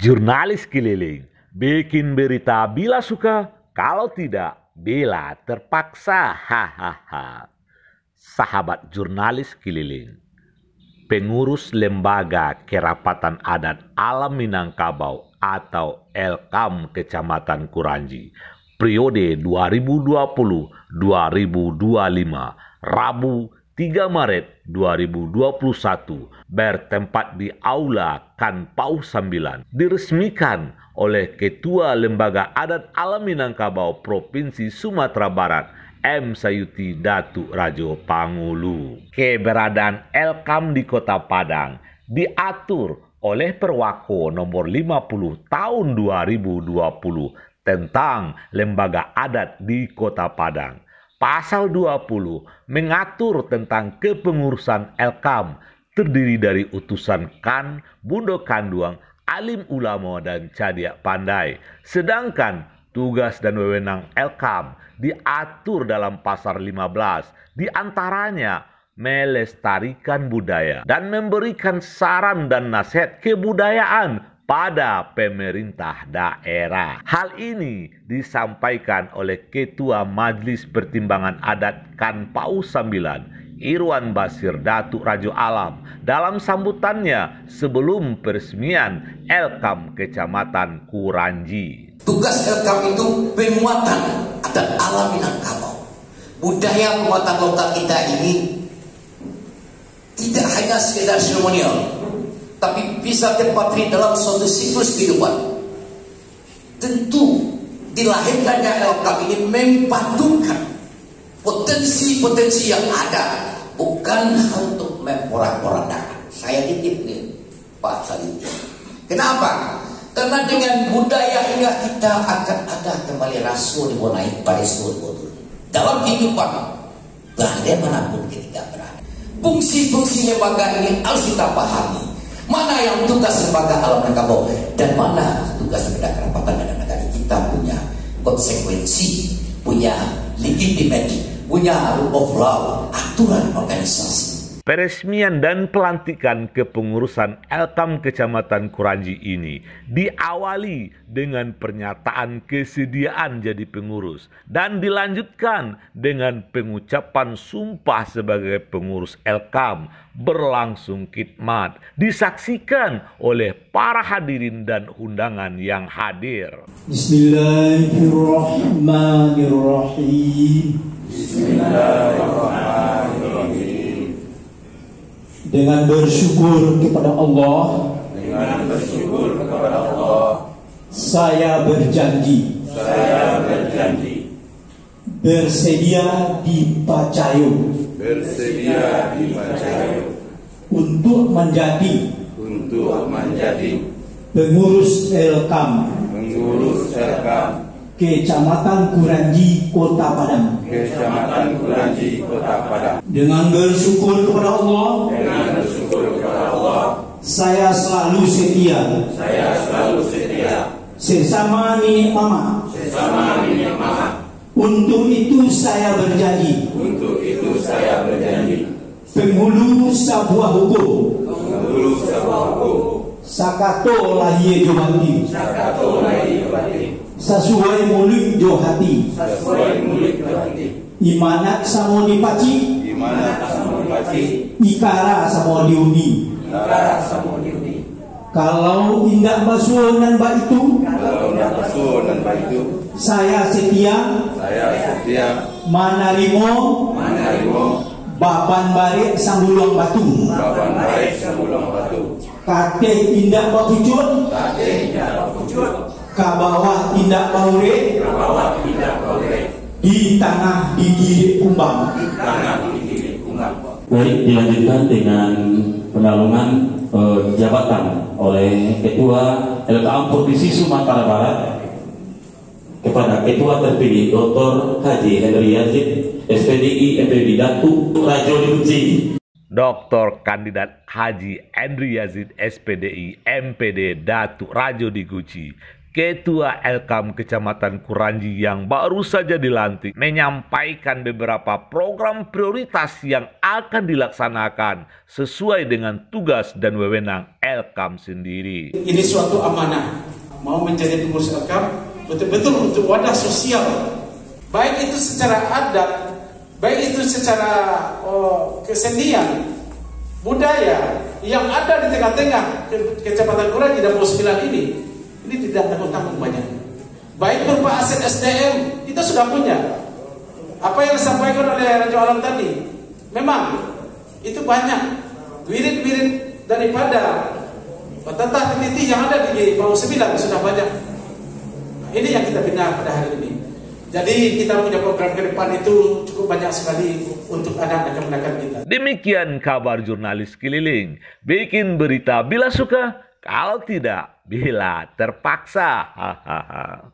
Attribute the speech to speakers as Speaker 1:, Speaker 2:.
Speaker 1: Jurnalis keliling, bikin berita bila suka, kalau tidak, bila terpaksa. Hahaha. Sahabat jurnalis keliling, pengurus Lembaga Kerapatan Adat Alam Minangkabau atau Elkam Kecamatan Kuranji, periode 2020-2025, Rabu 3 Maret 2021, bertempat di Aula Kanpau 9, diresmikan oleh Ketua Lembaga Adat Alam Minangkabau Provinsi Sumatera Barat, M. Sayuti Datuk Rajo Pangulu. Keberadaan Elkam di Kota Padang diatur oleh Perwako nomor 50 tahun 2020 tentang Lembaga Adat di Kota Padang. Pasal 20 mengatur tentang kepengurusan Elkam, terdiri dari utusan Kan, Bundo Kanduang, alim ulama dan cadia pandai. Sedangkan tugas dan wewenang Elkam diatur dalam pasal 15, di antaranya melestarikan budaya dan memberikan saran dan nasihat kebudayaan pada pemerintah daerah. Hal ini disampaikan oleh Ketua Majelis Pertimbangan Adat Kanpau 9, Irwan Basir Datuk Rajo Alam, dalam sambutannya sebelum peresmian Elkam Kecamatan Kuranji.
Speaker 2: Tugas Elkam itu penguatan adat alam Minangkabau. Budaya penguatan lokal kita ini tidak hanya sekedar seremonial, tapi bisa terpatri dalam suatu siklus kehidupan. Tentu dilahirkannya Elkam ini mempatukan potensi-potensi yang ada, bukan untuk memporak-porandakan. Saya titip nih Pak Salih. Kenapa? Karena dengan budaya ini kita akan ada kembali rasul naik pada suatu dalam kehidupan bagaimanapun ketika berada. Fungsi-fungsi lembaga ini harus kita pahami. Mana yang tugas lembaga alam Minangkabau dan mana tugas lembaga kerapatan dan negara. Kita punya konsekuensi, punya legitimate, punya rule of law, aturan organisasi.
Speaker 1: Peresmian dan pelantikan kepengurusan Elkam Kecamatan Kuranji ini diawali dengan pernyataan kesediaan jadi pengurus dan dilanjutkan dengan pengucapan sumpah sebagai pengurus Elkam berlangsung khidmat, disaksikan oleh para hadirin dan undangan yang hadir.
Speaker 3: Bismillahirrahmanirrahim.
Speaker 4: Bismillahirrahmanirrahim.
Speaker 3: Dengan bersyukur kepada Allah, saya berjanji bersedia di Pacayu untuk menjadi pengurus Elkam Kecamatan Kuranji Kota Padang. Dengan bersyukur kepada Allah, saya selalu setia sesama nenek mama. Untuk itu saya berjanji penghulu sebuah hukum Sakato lahir johati sesuai mulut johati imanat samo dipaci ikara samo diuni. Kalau indak basuhan mbak itu, saya setia manarimo baban barik sambulong batu. Kate indak bakujud, kabawah indak baure, di tanah digiri kumbang.
Speaker 4: Baik, dilanjutkan dengan penalungan jabatan oleh Ketua LKM Provinsi Sumatera Barat kepada Ketua terpilih Dr. Haji Hendri Yazid SPDI MPD Datuk Rajo Diguci.
Speaker 1: Dr. Kandidat Haji Hendri Yazid SPDI MPD Datuk Rajo Diguci Ketua Elkam Kecamatan Kuranji yang baru saja dilantik menyampaikan beberapa program prioritas yang akan dilaksanakan sesuai dengan tugas dan wewenang Elkam sendiri.
Speaker 5: Ini suatu amanah, mau menjadi pengurus Elkam betul-betul untuk wadah sosial, baik itu secara adat, baik itu secara kesenian, budaya yang ada di tengah-tengah Kecamatan Kuranji dan Pulau 9 ini tidak tanggung-tanggung banyak. Baik berupa aset SDM, kita sudah punya. Apa yang disampaikan oleh Raja Alam tadi, memang itu banyak wirid-wirid daripada tata titi yang ada di Pulau 9 sudah banyak. Ini yang kita bina pada hari ini. Jadi kita punya program ke depan itu cukup banyak sekali untuk anak-anak kemenakan kita.
Speaker 1: Demikian kabar jurnalis keliling. Bikin berita bila suka, kalau tidak bila terpaksa. Hahaha.